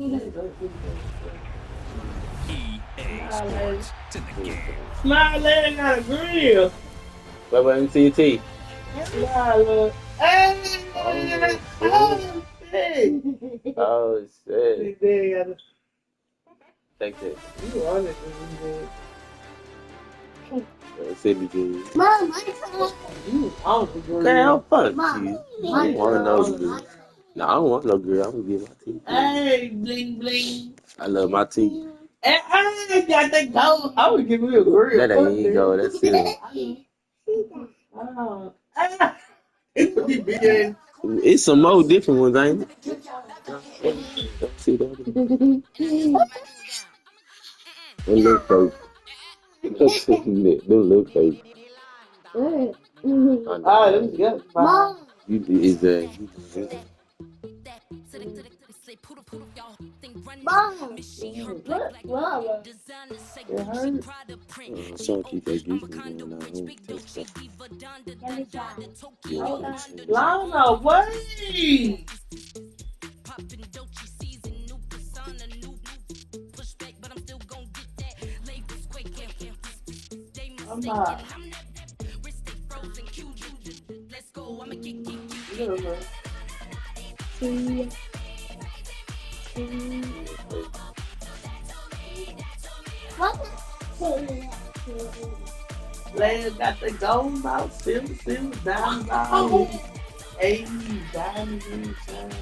EA Sports. It's in the game. Smiley got a grill. What about MCT? Smiley. Hey! Oh, Hey! oh shit. They got a. Take that. You on it, City dude. Mom, I come you on the grill. Damn, fuck Mom, you. I don't want no girl. No, I don't want no girl. I'm gonna get my teeth. Hey, bling bling. I love my teeth. Hey, I got that gold. I would give me a grill. That ain't go. That's it. Oh. Ah. It be big. It's some more different ones, ain't it? See that? Them look fake. Them look fake. Ah, them good. Mom, You is that? Mom, what? Mom, It hurt. So keep that juice from going out home. let me try. Yeah, Lana, wait. I'm not. What? Lad got the gold out, silver, diamonds out. Hey, diamonds inside.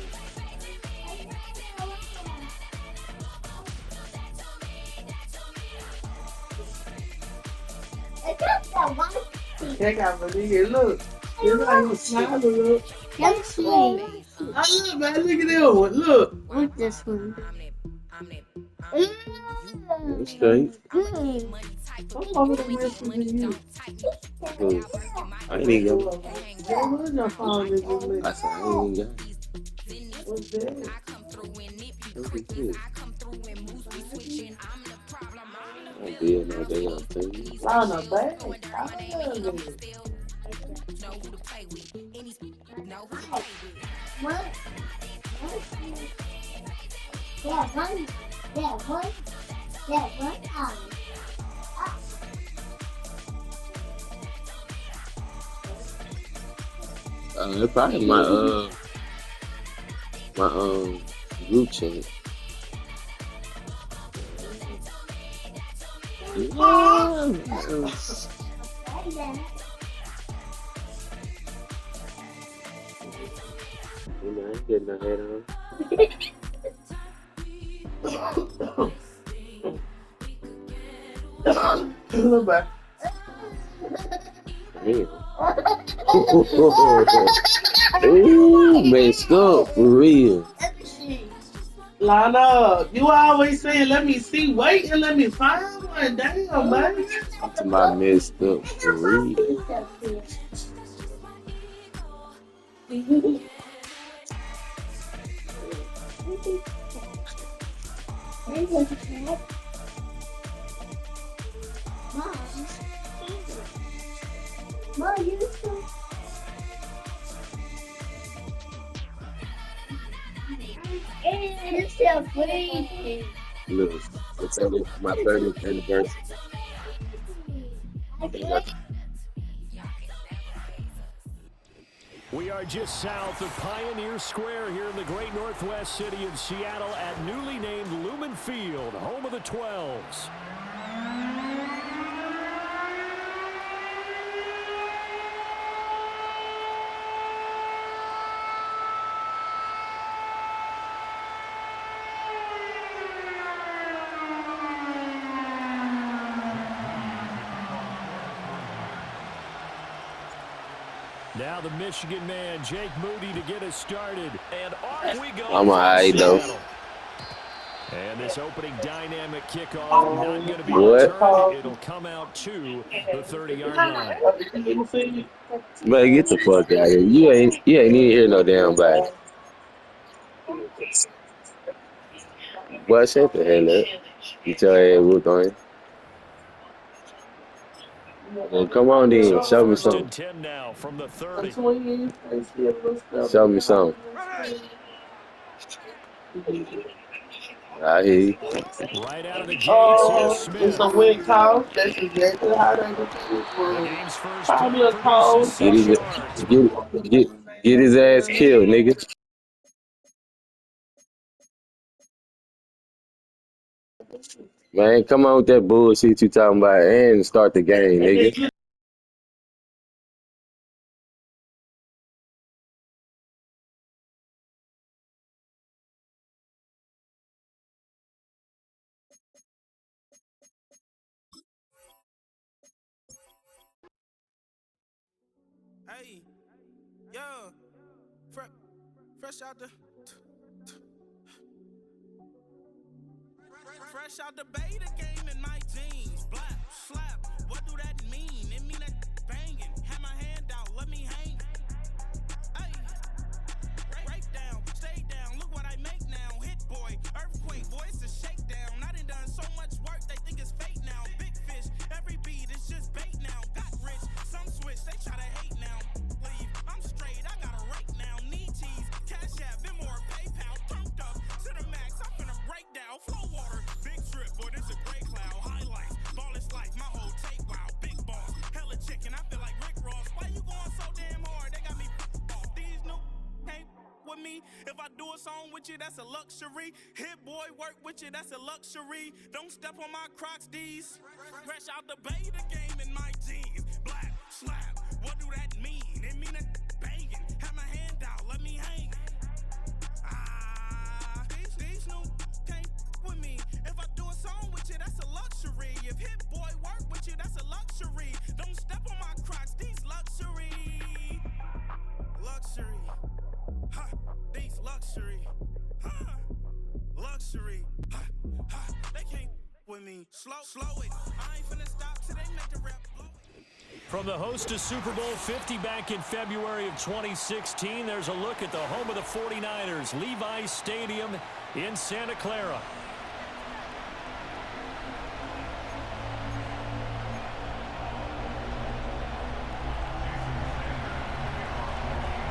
Check out for here. Look. Look how you smile. Look. Let me see. Oh, look, man. Look at that one. Look. What's this one? That's straight. I'm over the rest of you. I ain't even got. Where's your phone? Is it? I said I ain't even got. What's that? That's good. I did no damn thing. Lana, bag. I love it. What? Yeah, one. Yeah, one. Yeah, one. It's probably my group chat. Yeah. You know, I ain't getting my head on. Look back. Damn. Ooh, messed up for real. Lana, you always saying, let me see, wait and let me find one. Damn, baby. To my messed up for real. Mom, you too. It's so pretty. Look, it's my 30th anniversary. We are just south of Pioneer Square here in the great northwest city of Seattle at newly named Lumen Field, home of the 12s. Now the Michigan man, Jake Moody, to get us started. And off we go. I'm alright though. And this opening dynamic kickoff, not going to be What? returned. It'll come out to the 30-yard line. Man, get the fuck out of here. You ain't even hear no damn body. Boy, shut the hell up. Get your ass whooped on it. Well, come on then, show me First something. and 10 now from the 30. Show me something. I hear you. Right out of the gates, here's Oh, it's Smith. a win call. That's exactly how they do The it. game's first Call me down a produces call. Get 6 his, yards. get his ass killed, nigga. Man, come on with that bullshit you talking about and start the game, nigga. Hey, yo, fresh out the fresh out the beta game in my jeans. Black slap, what do that mean? It mean that banging. Have my hand out, let me hang. Hey, break down, stay down. Look what I make now. Hit boy, earthquake, boy, it's a shakedown. I done so much work, they think it's fake now. Big fish, every beat is just bait now. Got rich, some switch, they try to hate now. Leave, I'm straight, I got a rake now. Need cheese, cash app, Venmo or PayPal. Turned up to the max, I'm finna break down. Flow water, big trip, boy, this a gray cloud. Highlights, ball is life, my whole take, wow. Big boss, hella chicken, I feel like Rick Ross. Why you going so damn hard? They got me off. These new can't with me. If I do a song with you, that's a luxury. Hit boy, work with you, that's a luxury. Don't step on my Crocs, D's. Fresh out the beta game in my jeans. Black slap, what do that mean? It mean a banging. Have my hand out, let me hang. These new can't with me. If I do a song with you, that's a luxury. If hit boy work with you, that's a luxury. Don't step on my Crocs, these luxury. Luxury. Ha, these luxury. Ha, luxury. Ha, ha, they can't with me. Slow it. I ain't finna stop till they make the rap blow it. From the host to Super Bowl 50 back in February of 2016, there's a look at the home of the 49ers, Levi's Stadium in Santa Clara.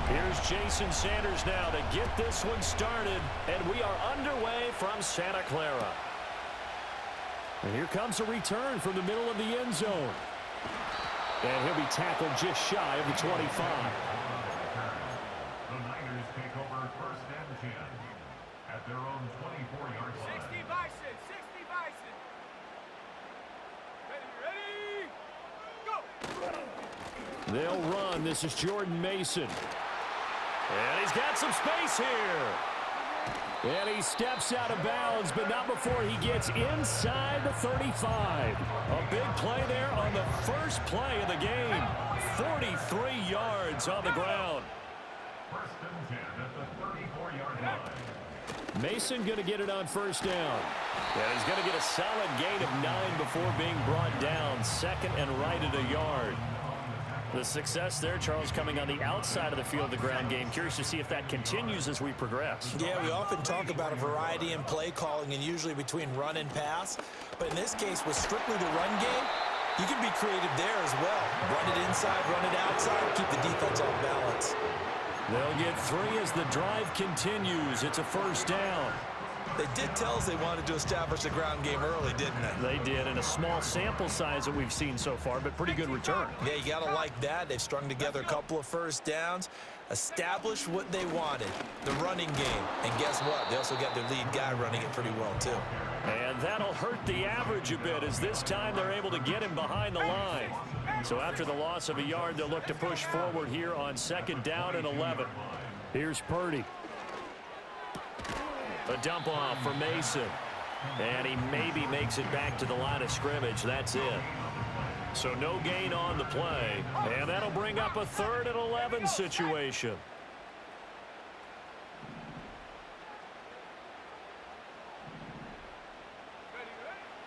Here's Jason Sanders now to get this one started, and we are underway from Santa Clara. And here comes a return from the middle of the end zone. And he'll be tackled just shy of the 25. The Niners take over first and 10 at their own 24-yard line. 60 Bison, 60 Bison. Ready, go! They'll run. This is Jordan Mason. And he's got some space here. And he steps out of bounds, but not before he gets inside the 35. A big play there on the first play of the game. 43 yards on the ground. First and 10 at the 34-yard line. Mason going to get it on first down. And he's going to get a solid gain of 9 before being brought down. Second and right at a yard. The success there, Charles, coming on the outside of the field of the ground game. Curious to see if that continues as we progress. Yeah, we often talk about a variety in play calling and usually between run and pass. But in this case, with strictly the run game, you can be creative there as well. Run it inside, run it outside, keep the defense off balance. They'll get 3 as the drive continues. It's a first down. They did tell us they wanted to establish the ground game early, didn't they? They did, in a small sample size that we've seen so far, but pretty good return. Yeah, you got to like that. They've strung together a couple of first downs, established what they wanted, the running game. And guess what? They also got their lead guy running it pretty well, too. And that'll hurt the average a bit, as this time they're able to get him behind the line. So after the loss of a yard, they'll look to push forward here on second down and 11. Here's Purdy. A dump off for Mason. And he maybe makes it back to the line of scrimmage. That's it. So no gain on the play. And that'll bring up a 3rd and 11 situation.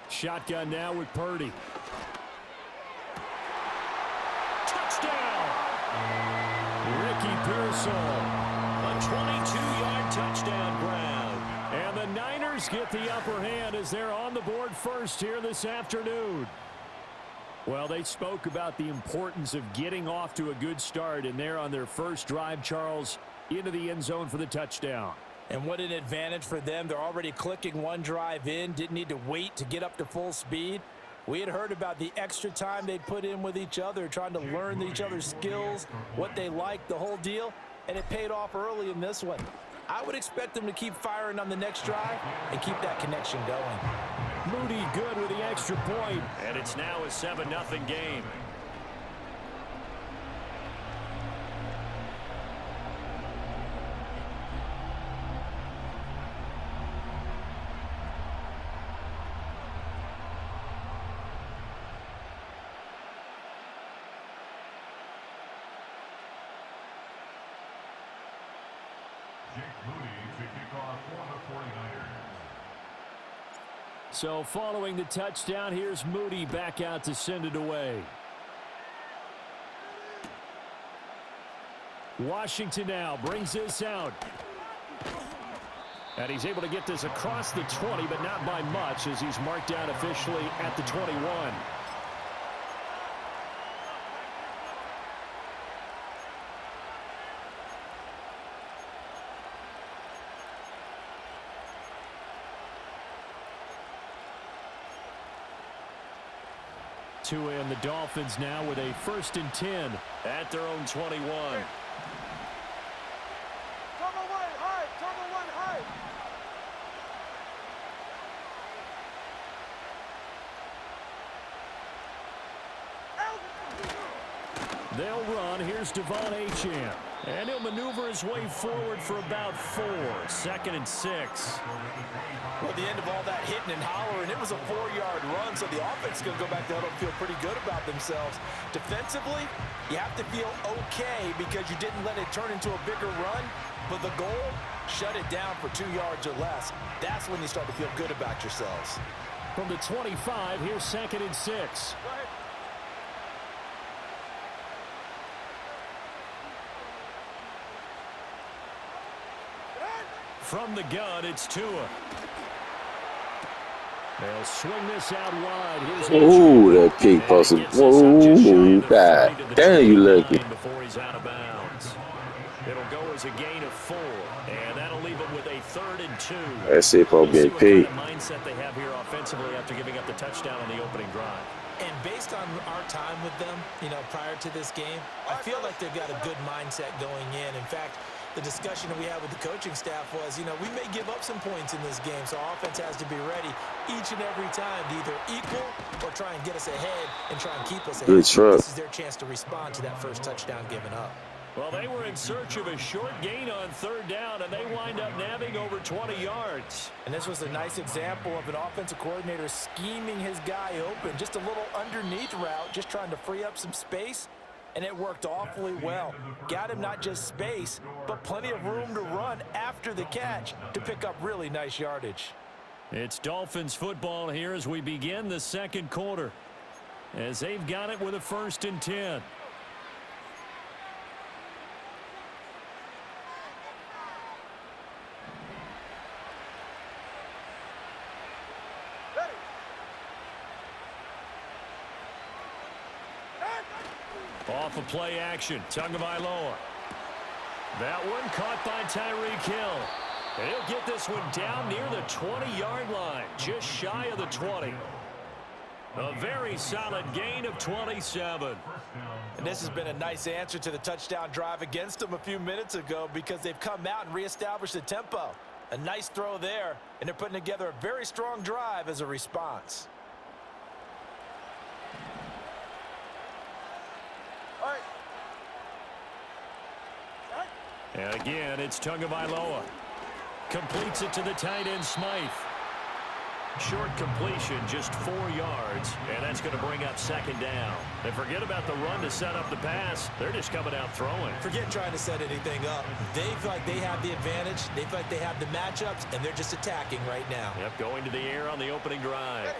Shotgun now with Purdy. Touchdown! Ricky Pearsall. A 22-yard touchdown grab. And the Niners get the upper hand as they're on the board first here this afternoon. Well, they spoke about the importance of getting off to a good start, and they're on their first drive, Charles, into the end zone for the touchdown. And what an advantage for them. They're already clicking one drive in, didn't need to wait to get up to full speed. We had heard about the extra time they'd put in with each other, trying to learn each other's skills, what they liked, the whole deal, and it paid off early in this one. I would expect them to keep firing on the next drive and keep that connection going. Moody good with the extra point, and it's now a 7-0 game. So following the touchdown, here's Moody back out to send it away. Washington now brings this out. And he's able to get this across the 20, but not by much as he's marked down officially at the 21. And the Dolphins now with a 1st and 10 at their own 21. They'll run. Here's Devon Achane. And he'll maneuver his way forward for about 4. 2nd and 6. Well, at the end of all that hitting and hollering, it was a 4-yard run, so the offense is going to go back to huddle and feel pretty good about themselves. Defensively, you have to feel okay because you didn't let it turn into a bigger run, but the goal, shut it down for 2 yards or less. That's when you start to feel good about yourselves. From the 25, here's 2nd and 6. From the gun, it's Tua. They'll swing this out wide. Ooh, that kick posted. Whoa, God damn, you lucky. Before he's out of bounds. It'll go as a gain of 4, and that'll leave him with a 3rd and 2. That's it for being paid. What kind of mindset they have here offensively after giving up the touchdown on the opening drive. And based on our time with them, prior to this game, I feel like they've got a good mindset going in. In fact, the discussion that we had with the coaching staff was, we may give up some points in this game, so our offense has to be ready each and every time to either equal or try and get us ahead and try and keep us ahead. This is their chance to respond to that first touchdown given up. Well, they were in search of a short gain on 3rd down, and they wind up nabbing over 20 yards. And this was a nice example of an offensive coordinator scheming his guy open. Just a little underneath route, just trying to free up some space, and it worked awfully well. Got him not just space, but plenty of room to run after the catch to pick up really nice yardage. It's Dolphins football here as we begin the 2nd quarter, as they've got it with a 1st and 10. Off of play action, Tagovailoa. That one caught by Tyreek Hill. And he'll get this one down near the 20-yard line, just shy of the 20. A very solid gain of 27. And this has been a nice answer to the touchdown drive against them a few minutes ago because they've come out and reestablished the tempo. A nice throw there, and they're putting together a very strong drive as a response. And again, it's Tagovailoa. Completes it to the tight end, Smythe. Short completion, just 4 yards, and that's going to bring up 2nd down. And forget about the run to set up the pass. They're just coming out throwing. Forget trying to set anything up. They feel like they have the advantage. They feel like they have the matchups, and they're just attacking right now. Yep, going to the air on the opening drive.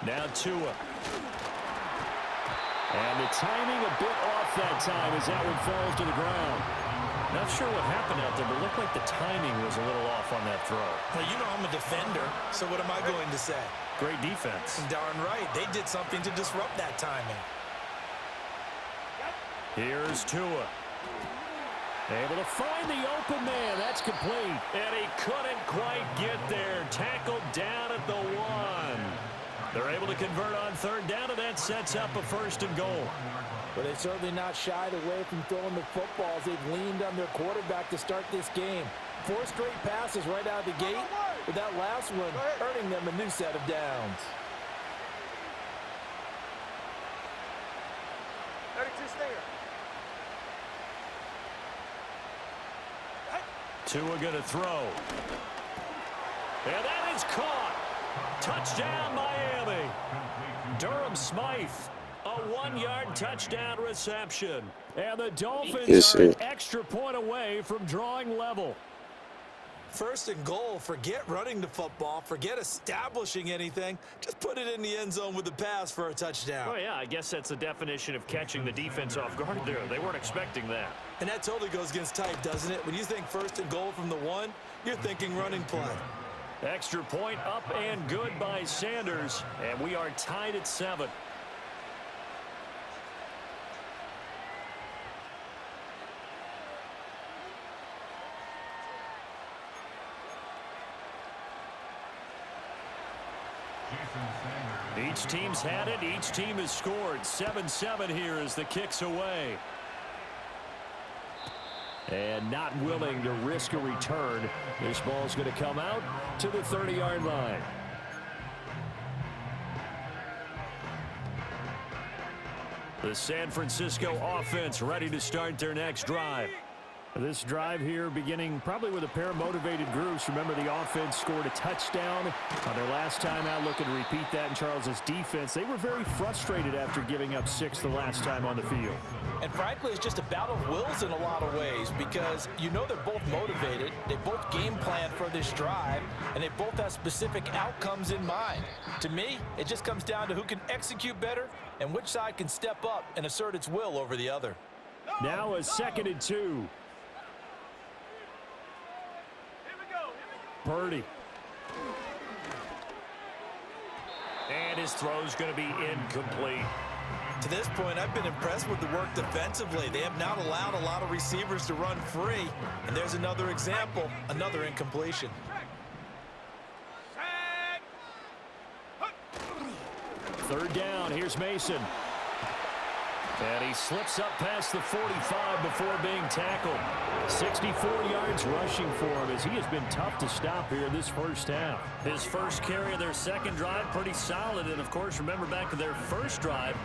Now Tua. And the timing a bit off that time as that one falls to the ground. Not sure what happened out there, but it looked like the timing was a little off on that throw. Well, I'm a defender, so what am I going to say? Great defense. Darn right. They did something to disrupt that timing. Here's Tua. Able to find the open man. That's complete. And he couldn't quite get there. Tackled down at the 1. They're able to convert on third down, and that sets up a 1st and goal. But they've certainly not shied away from throwing the footballs. They've leaned on their quarterback to start this game. 4 straight passes right out of the gate, with that last one earning them a new set of downs. 32 stinger. Tua going to throw. And that is caught. Touchdown, Miami. Durham Smythe, a 1-yard touchdown reception. And the Dolphins are an extra point away from drawing level. 1st and goal. Forget running the football. Forget establishing anything. Just put it in the end zone with the pass for a touchdown. Oh, yeah, I guess that's the definition of catching the defense off guard there. They weren't expecting that. And that totally goes against type, doesn't it? When you think 1st and goal from the 1, you're thinking running play. Extra point up and good by Sanders. And we are tied at 7. Each team's had it. Each team has scored. 7-7 here as the kick's away. And not willing to risk a return. This ball's going to come out to the 30-yard line. The San Francisco offense ready to start their next drive. This drive here beginning probably with a pair of motivated groups. Remember, the offense scored a touchdown on their last time out. Looking to repeat that in Charles's defense. They were very frustrated after giving up 6 the last time on the field. And frankly, it's just a battle of wills in a lot of ways because you know they're both motivated. They both game plan for this drive, and they both have specific outcomes in mind. To me, it just comes down to who can execute better and which side can step up and assert its will over the other. Now a 2nd and 2. Purdy. And his throw's going to be incomplete. To this point, I've been impressed with the work defensively. They have not allowed a lot of receivers to run free. And there's another example, another incompletion. 3rd down. Here's Mason. And he slips up past the 45 before being tackled. 64 yards rushing for him as he has been tough to stop here in this first half. His first carry of their 2nd drive, pretty solid. And, of course, remember back to their first drive,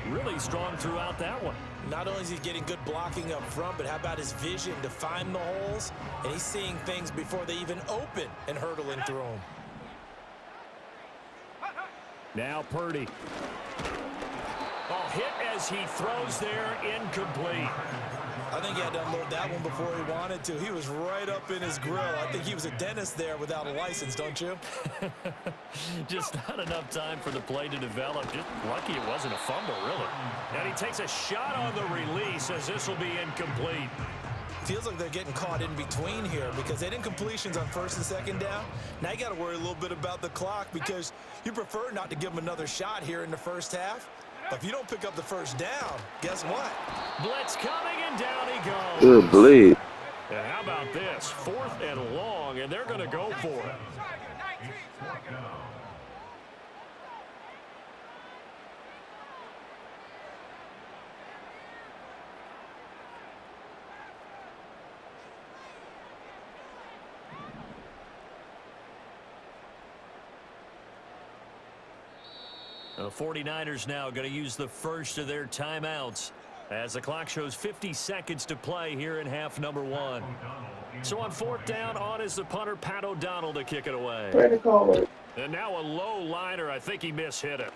really strong throughout that one. Not only is he getting good blocking up front, but how about his vision to find the holes? And he's seeing things before they even open and hurdling through them. Now Purdy. Oh, hit as he throws there, incomplete. I think he had to unload that one before he wanted to. He was right up in his grill. I think he was a dentist there without a license, don't you? Just not enough time for the play to develop. Just lucky it wasn't a fumble, really. And he takes a shot on the release as this will be incomplete. Feels like they're getting caught in between here because they had incompletions on 1st and 2nd down. Now you got to worry a little bit about the clock because you prefer not to give them another shot here in the first half. But if you don't pick up the 1st down, guess what? Blitz coming, and down he goes. Good bleed. And how about this? 4th and long, and they're going to go for it. The 49ers now going to use the first of their timeouts as the clock shows 50 seconds to play here in half number 1. So on 4th down, on is the punter, Pat O'Donnell, to kick it away. And now a low liner. I think he mishit it.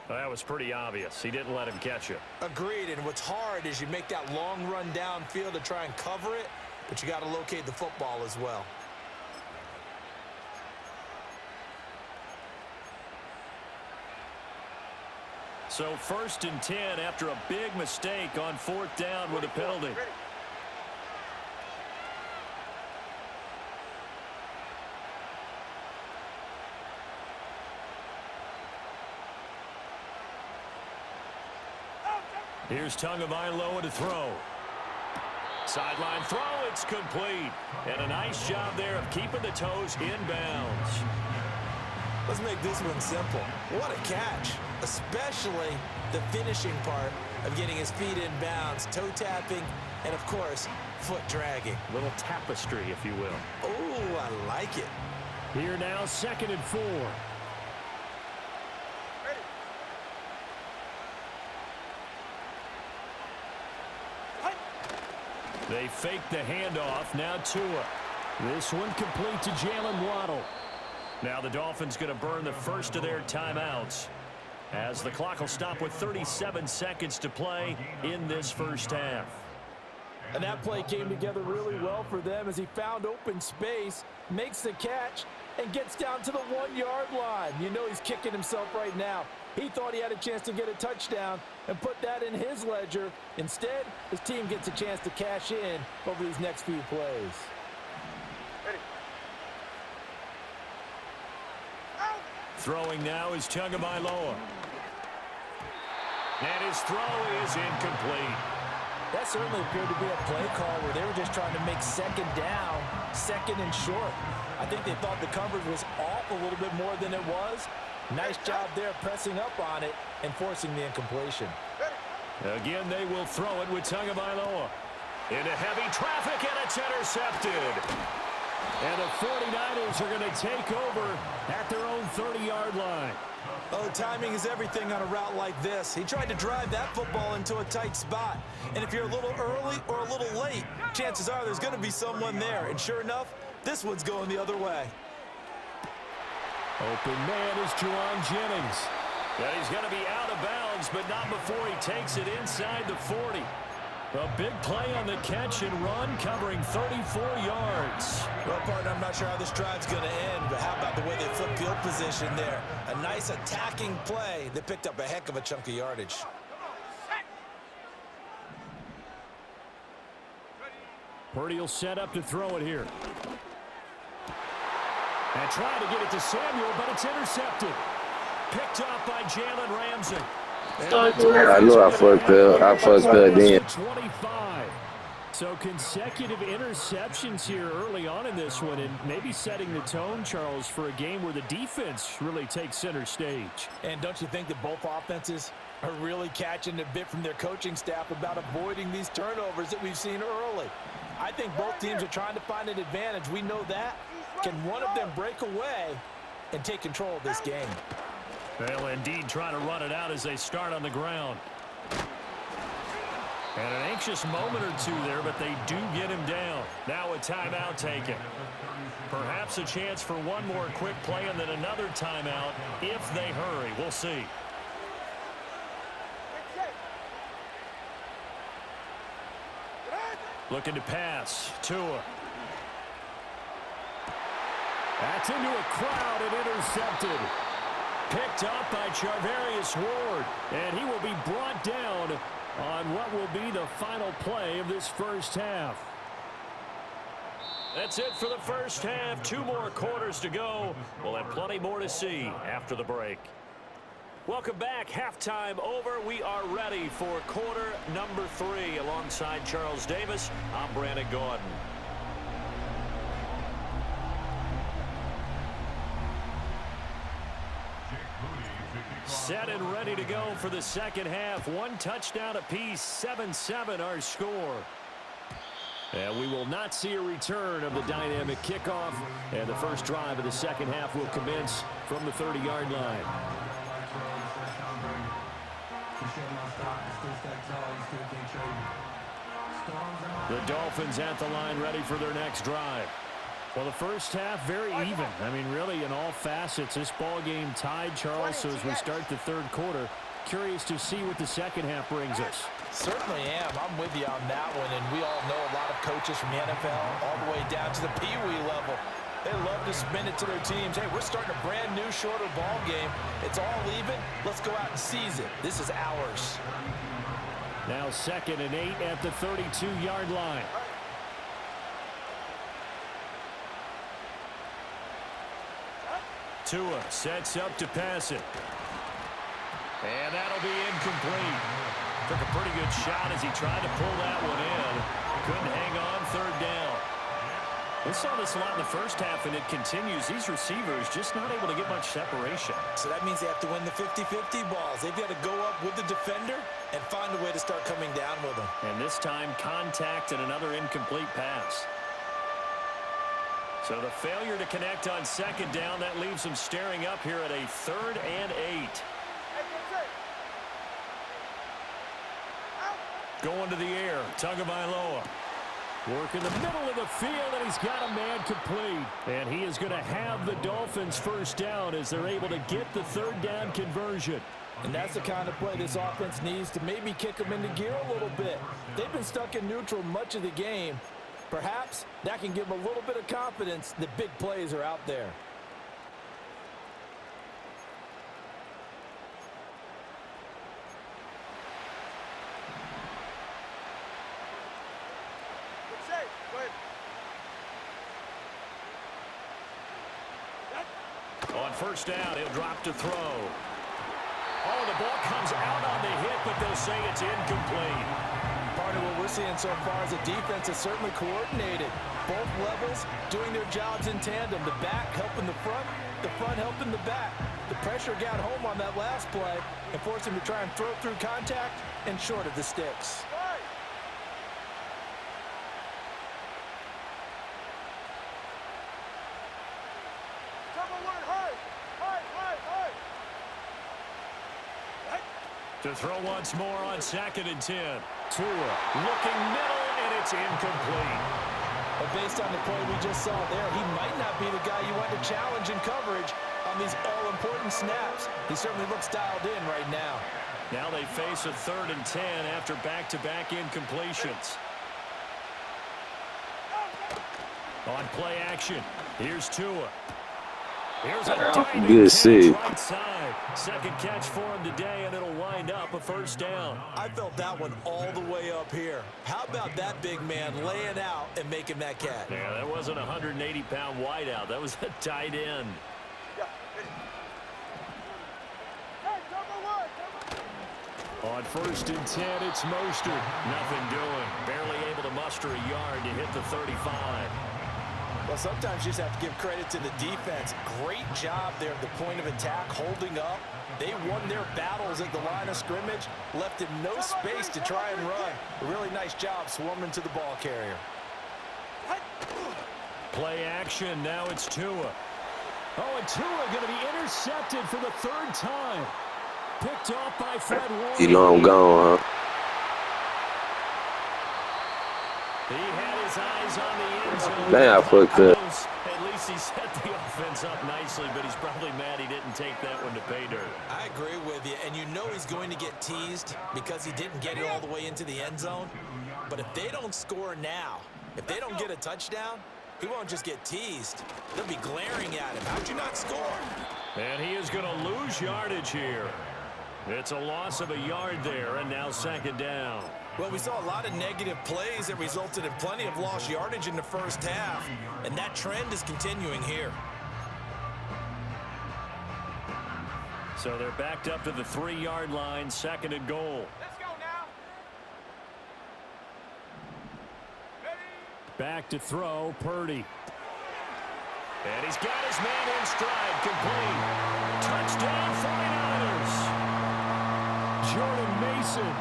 Well, that was pretty obvious. He didn't let him catch it. Agreed, and what's hard is you make that long run downfield to try and cover it, but you got to locate the football as well. So 1st and 10 after a big mistake on 4th down with a penalty. Here's Tagovailoa to throw. Sideline throw, it's complete. And a nice job there of keeping the toes in bounds. Let's make this one simple. What a catch, especially the finishing part of getting his feet in bounds, toe tapping, and of course, foot dragging. Little tapestry, if you will. Oh, I like it. Here now, 2nd and 4. They fake the handoff. Now Tua. This one complete to Jalen Waddle. Now the Dolphins going to burn the first of their timeouts as the clock will stop with 37 seconds to play in this first half. And that play came together really well for them as he found open space, makes the catch, and gets down to the 1-yard line. You know he's kicking himself right now. He thought he had a chance to get a touchdown and put that in his ledger. Instead, his team gets a chance to cash in over these next few plays. Throwing now is Tagovailoa. And his throw is incomplete. That certainly appeared to be a play call where they were just trying to make 2nd down, 2nd and short. I think they thought the coverage was off a little bit more than it was. Nice job there pressing up on it and forcing the incompletion. Again, they will throw it with Tagovailoa. Into heavy traffic, and it's intercepted. And the 49ers are going to take over at their own 30-yard line. Oh, timing is everything on a route like this. He tried to drive that football into a tight spot. And if you're a little early or a little late, chances are there's going to be someone there. And sure enough, this one's going the other way. Open man is Juwan Jennings. And he's going to be out of bounds, but not before he takes it inside the 40. A big play on the catch and run, covering 34 yards. Well, partner, I'm not sure how this drive's going to end, but how about the way they flip field position there? A nice attacking play that picked up a heck of a chunk of yardage. Purdy will set up to throw it here. And trying to get it to Samuel, but it's intercepted. Picked off by Jalen Ramsey. I know I fucked up then. 25. So consecutive interceptions here early on in this one, and maybe setting the tone, Charles, for a game where the defense really takes center stage. And don't you think that both offenses are really catching a bit from their coaching staff about avoiding these turnovers that we've seen early? I think both teams are trying to find an advantage. We know that. Can one of them break away and take control of this game? They'll indeed try to run it out as they start on the ground. And an anxious moment or two there, but they do get him down. Now a timeout taken. Perhaps a chance for one more quick play and then another timeout if they hurry. We'll see. Looking to pass. Tua. That's into a crowd and intercepted. Picked up by Charvarius Ward. And he will be brought down on what will be the final play of this first half. That's it for the first half. 2 more quarters to go. We'll have plenty more to see after the break. Welcome back. Halftime over. We are ready for quarter number 3. Alongside Charles Davis, I'm Brandon Gordon. Set and ready to go for the second half. 1 touchdown apiece, 7-7 our score. And we will not see a return of the dynamic kickoff. And the first drive of the second half will commence from the 30-yard line. The Dolphins at the line ready for their next drive. Well, the first half, very even. I mean, really, in all facets, this ball game tied, Charles. So as we start the third quarter, curious to see what the second half brings us. Certainly am. I'm with you on that one. And we all know a lot of coaches from the NFL all the way down to the Pee-wee level. They love to spin it to their teams. Hey, we're starting a brand new, shorter ball game. It's all even. Let's go out and seize it. This is ours. Now 2nd and 8 at the 32-yard line. Tua sets up to pass it. And that'll be incomplete. Took a pretty good shot as he tried to pull that one in. Couldn't hang on, third down. We saw this a lot in the first half, and it continues. These receivers just not able to get much separation. So that means they have to win the 50-50 balls. They've got to go up with the defender and find a way to start coming down with them. And this time, contact and another incomplete pass. So the failure to connect on second down, that leaves them staring up here at a 3rd and 8. Going to the air, Tagovailoa. Work in the middle of the field, and he's got a man complete. And he is going to have the Dolphins first down as they're able to get the 3rd down conversion. And that's the kind of play this offense needs to maybe kick them into gear a little bit. They've been stuck in neutral much of the game. Perhaps that can give them a little bit of confidence that big plays are out there. On first down, he'll drop to throw. Oh, the ball comes out on the hit, but they'll say it's incomplete. Part of what we're seeing so far is the defense is certainly coordinated. Both levels doing their jobs in tandem. The back helping the front helping the back. The pressure got home on that last play and forced him to try and throw through contact and short of the sticks. To throw once more on 2nd and 10. Tua looking middle, and it's incomplete. But based on the play we just saw there, he might not be the guy you want to challenge in coverage on these all-important snaps. He certainly looks dialed in right now. Now they face a 3rd and 10 after back-to-back incompletions. On play action, here's Tua. Here's a diving Good catch see. right side. Second catch for him today, and it'll wind up a first down. I felt that one all the way up here. How about that big man laying out and making that catch? Yeah, that wasn't a 180-pound wideout. That was a tight end. On 1st and 10, it's Mostert. Nothing doing. Barely able to muster a yard to hit the 35. Well, sometimes you just have to give credit to the defense. Great job there at the point of attack, holding up. They won their battles at the line of scrimmage, left him no space to try and run. A really nice job swarming to the ball carrier. Play action, now it's Tua. Oh, and Tua going to be intercepted for the 3rd time. Picked off by Fred Warner. You know I'm gone, huh? He had his eyes on the end zone. Man, I fucked up. At least he set the offense up nicely, but he's probably mad he didn't take that one to pay dirt. I agree with you, and you know he's going to get teased because he didn't get it all the way into the end zone. But if they don't score now, if they don't get a touchdown, he won't just get teased. They'll be glaring at him. How'd you not score? And he is going to lose yardage here. It's a loss of a yard there, and now 2nd down. Well, we saw a lot of negative plays that resulted in plenty of lost yardage in the first half, and that trend is continuing here. So they're backed up to the 3-yard line, 2nd and goal. Let's go now. Ready? Back to throw, Purdy. And he's got his man in stride, complete. Touchdown, 49ers. Jordan Mason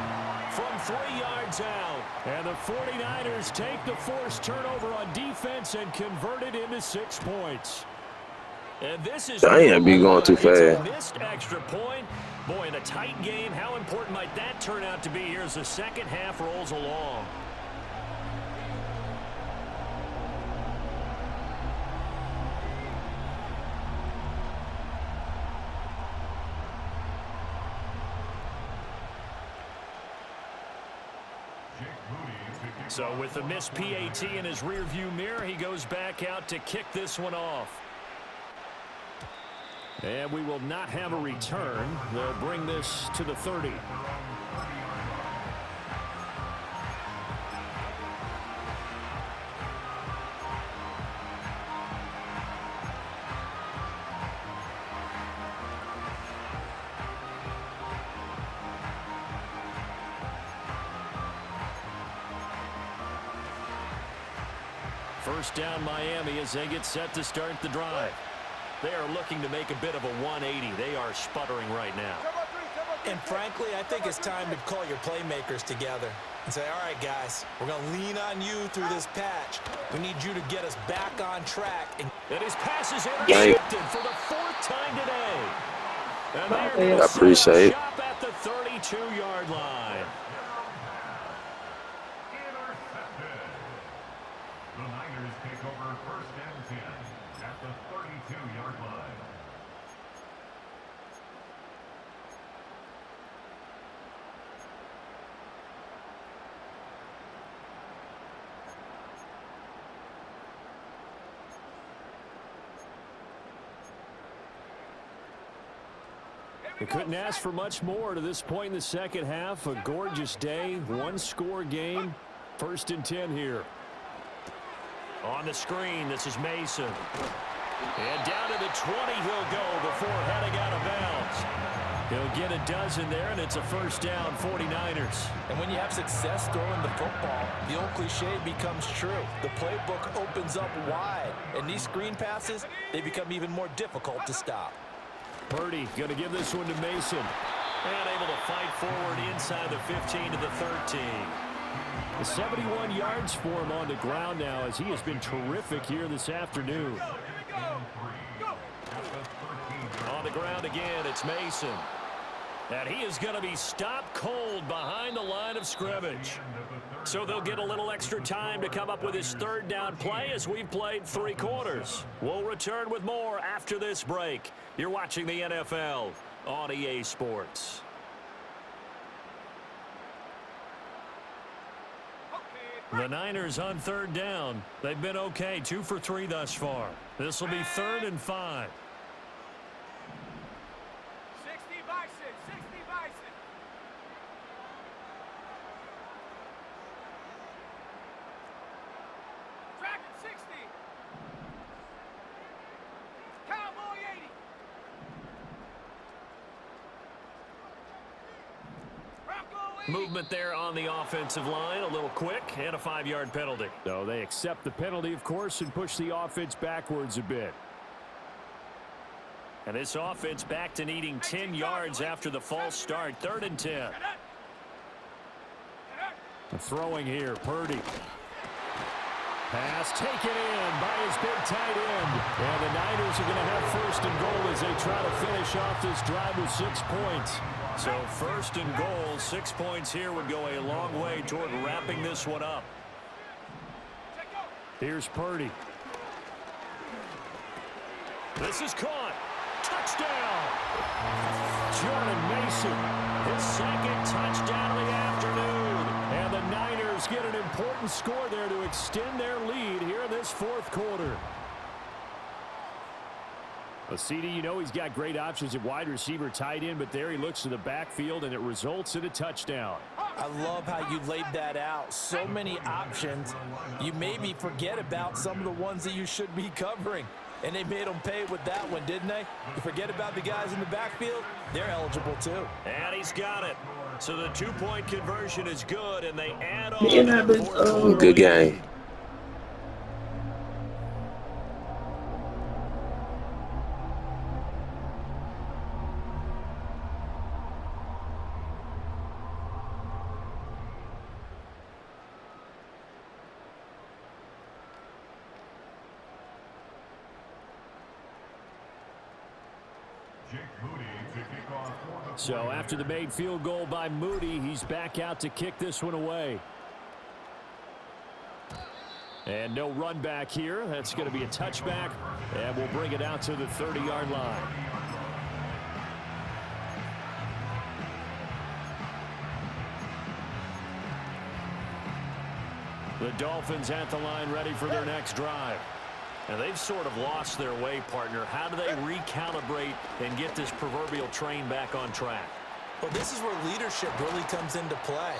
from 3 yards out. And the 49ers take the forced turnover on defense and convert it into 6 points. And this is Damn, be going too it's a fast. missed extra point. Boy, in a tight game, how important might that turn out to be here as the second half rolls along? So with the missed PAT in his rearview mirror, he goes back out to kick this one off. And we will not have a return. They'll bring this to the 30. First down Miami as they get set to start the drive. They are looking to make a bit of a 180. They are sputtering right now. And frankly, I think it's time to call your playmakers together and say, all right, guys, we're going to lean on you through this patch. We need you to get us back on track. And his pass is intercepted for the 4th time today. And they're I appreciate it. Shop at the 32-yard line. Intercepted. The Niners take over first and 10 at the 32-yard line. They couldn't ask for much more to this point in the second half. A gorgeous day, one-score game. First and 10 here. On the screen, this is Mason. And down to the 20 he'll go before heading out of bounds. He'll get a dozen there, and it's a first down, 49ers. And when you have success throwing the football, the old cliche becomes true. The playbook opens up wide, and these screen passes, they become even more difficult to stop. Purdy going to give this one to Mason. And able to fight forward inside the 15 to the 13. The 71 yards for him on the ground now as he has been terrific here this afternoon. On the ground again, it's Mason. And he is going to be stopped cold behind the line of scrimmage. So they'll get a little extra time to come up with his third down play as we've played 3 quarters. We'll return with more after this break. You're watching the NFL on EA Sports. The Niners on third down. They've been okay, 2 for 3 thus far. This will be 3rd and 5. 60 Bison, 60 Bison. Dragon 60. Cowboy 80. Bronco 80. Movement there on the offensive line, a little quick, and a 5-yard penalty. So they accept the penalty, of course, and push the offense backwards a bit. And this offense back to needing 10 yards after the false start. 3rd and 10. Throwing here, Purdy. Pass taken in by his big tight end. And the Niners are going to have 1st and goal as they try to finish off this drive with 6 points. So 1st and goal, 6 points here would go a long way toward wrapping this one up. Here's Purdy. This is caught. Touchdown. Jordan Mason, his 2nd touchdown of the afternoon. And the Niners get an important score there to extend their lead here in this 4th quarter. Well, CD, you know he's got great options at wide receiver, tight end, but there he looks to the backfield, and it results in a touchdown. I love how you laid that out. So many options. You maybe forget about some of the ones that you should be covering. And they made them pay with that one, didn't they? You forget about the guys in the backfield, they're eligible too. And he's got it. So the 2-point conversion is good, and they add on. Good game. So after the made field goal by Moody, he's back out to kick this one away. And no run back here. That's going to be a touchback, and we'll bring it out to the 30-yard line. The Dolphins at the line ready for their next drive. And they've sort of lost their way, partner. How do they recalibrate and get this proverbial train back on track? Well, this is where leadership really comes into play.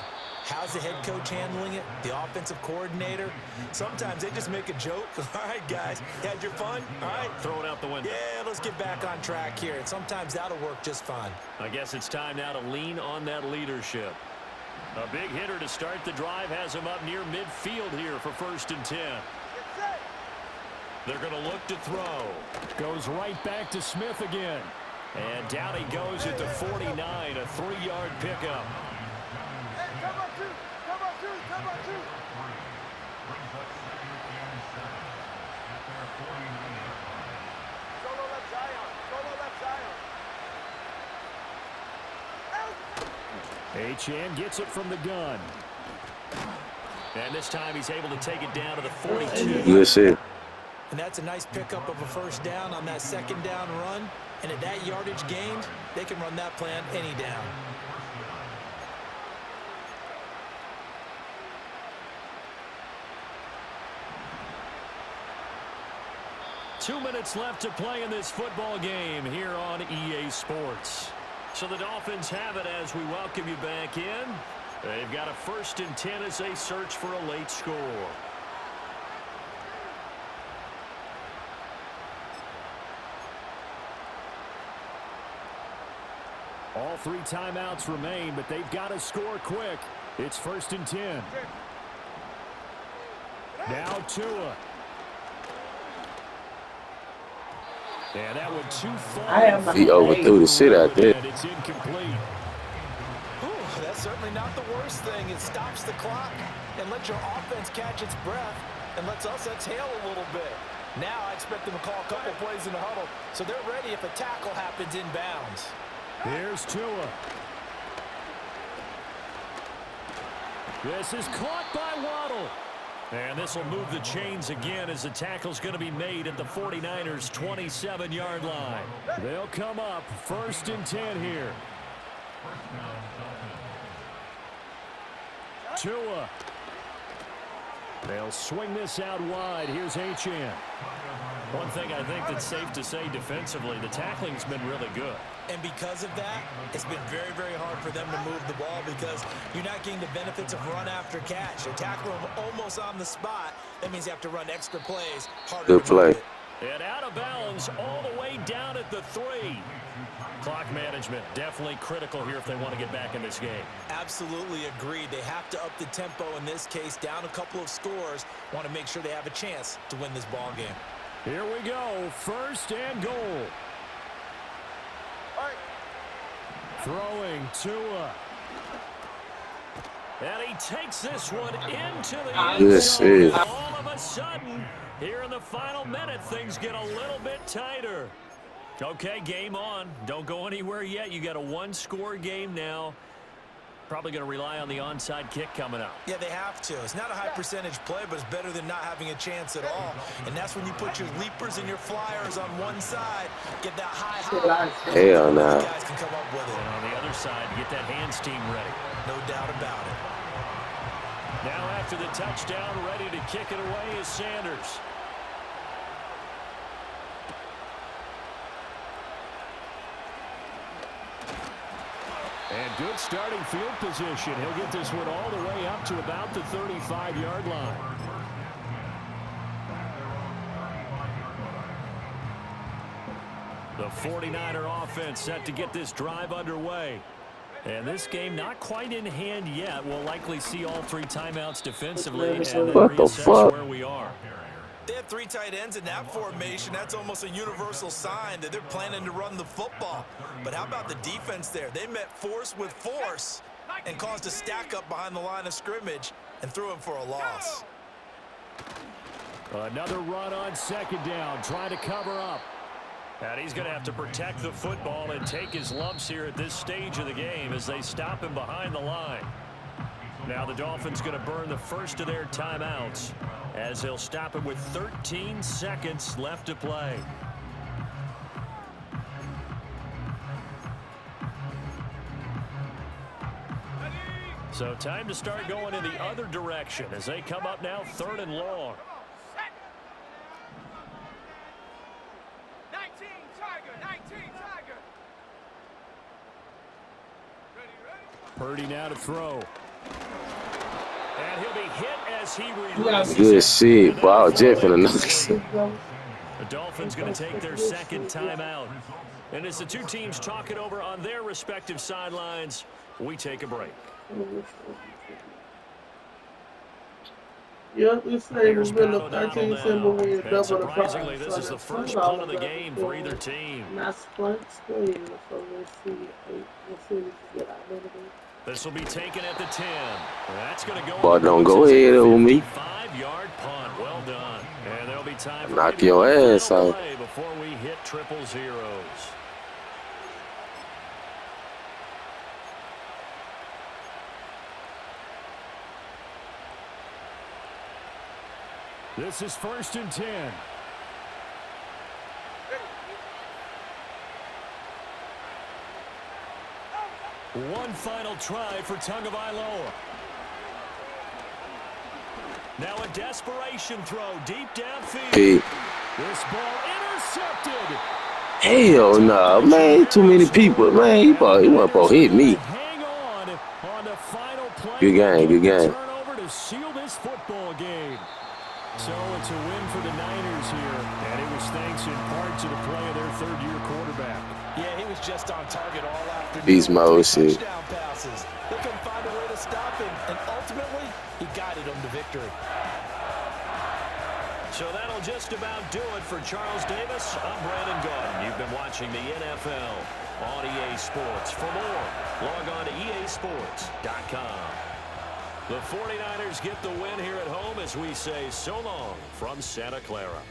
How's the head coach handling it? The offensive coordinator? Sometimes they just make a joke. All right, guys, you had your fun? All right. Throw it out the window. Yeah, let's get back on track here. And sometimes that'll work just fine. I guess it's time now to lean on that leadership. A big hitter to start the drive has him up near midfield here for 1st and 10. They're going to look to throw. Goes right back to Smith again. And down he goes at the 49, a 3-yard pickup. Hey, come on, two. Come on, two. Come on, two. Brings up 2nd and 7 at their 49-yard line. Solo left Zion. Solo left Zion. Achane gets it from the gun. And this time he's able to take it down to the 42. Good shit. And that's a nice pickup of a first down on that second down run. And at that yardage gained, they can run that plan any down. Two minutes left to play in this football game here on EA Sports. So the Dolphins have it as we welcome you back in. They've got a 1st and 10 as they search for a late score. All 3 timeouts remain, but they've got to score quick. It's 1st and 10. Now Tua. And that one too far. He overthrew the shit out there. And it's incomplete. Ooh, that's certainly not the worst thing. It stops the clock and lets your offense catch its breath and lets us exhale a little bit. Now I expect them to call a couple plays in the huddle, so they're ready if a tackle happens inbounds. Here's Tua. This is caught by Waddle. And this will move the chains again as the tackle's going to be made at the 49ers' 27-yard line. They'll come up 1st and 10 here. Tua. They'll swing this out wide. Here's Achane. One thing I think that's safe to say defensively, the tackling's been really good. And because of that, it's been very, very hard for them to move the ball because you're not getting the benefits of run after catch. They tackle them almost on the spot. That means you have to run extra plays. Harder Good to move play. it. And out of bounds all the way down at the 3. Clock management definitely critical here if they want to get back in this game. Absolutely agreed. They have to up the tempo in this case, down a couple of scores. Want to make sure they have a chance to win this ball game. Here we go. 1st and goal. Throwing Tua. And he takes this one into the end zone. All of a sudden, here in the final minute, things get a little bit tighter. Okay, game on. Don't go anywhere yet. You got a 1-score game now. Probably going to rely on the onside kick coming up. Yeah, they have to. It's not a high percentage play, but it's better than not having a chance at all. And that's when you put your leapers and your flyers on one side, get that high. Hell no. Guys can come up with it. And on the other side, get that hands team ready. No doubt about it. Now after the touchdown, ready to kick it away is Sanders. And good starting field position. He'll get this one all the way up to about the 35-yard line. The 49er offense set to get this drive underway. And this game not quite in hand yet. We'll likely see all 3 timeouts defensively and then reassess where we are. They have 3 tight ends in that formation. That's almost a universal sign that they're planning to run the football. But how about the defense there? They met force with force and caused a stack up behind the line of scrimmage and threw him for a loss. Another run on 2nd down, trying to cover up. And he's going to have to protect the football and take his lumps here at this stage of the game as they stop him behind the line. Now the Dolphins going to burn the first of their timeouts as they'll stop him with 13 seconds left to play. So time to start going in the other direction as they come up now 3rd and long. 19 Tiger, 19 Tiger. Ready. Purdy now to throw. And he'll be hit as he releases. Good shit. Wow, Jeff in the nuts. The Dolphins going to take their 2nd timeout. And as the 2 teams talk it over on their respective sidelines, we take a break. Yep, it say Here's reveal battle a down 13 symbol when you now. And double the surprisingly, prize. this So is the that's first punt of $10 the back game for either before. team. And that's blank screen. So let's see. Let's see if we can get out of it. This will be taken at the 10. That's going to go Boy, in the don't books go as a ahead of me. 55-yard punt. Well done. And there'll be time for Knock maybe your one ass final off. play before we hit triple zeros. This is 1st and 10. One final try for Tagovailoa. Now a desperation throw deep downfield. Pete. This ball intercepted. Hell no, man. Too many people, man. He wasn't supposed to hit me. Hang on the final play. Good game, good game. Turnover to seal this football game. So it's a win for the Niners here, and it was thanks in part to the play of their third-year quarterback. Yeah, he was just on target all afternoon. Beast mode shit. Touchdown passes. They couldn't find a way to stop him, and ultimately, he guided them to victory. So that'll just about do it for Charles Davis. I'm Brandon Gaudin. You've been watching the NFL on EA Sports. For more, log on to easports.com. The 49ers get the win here at home as we say so long from Santa Clara.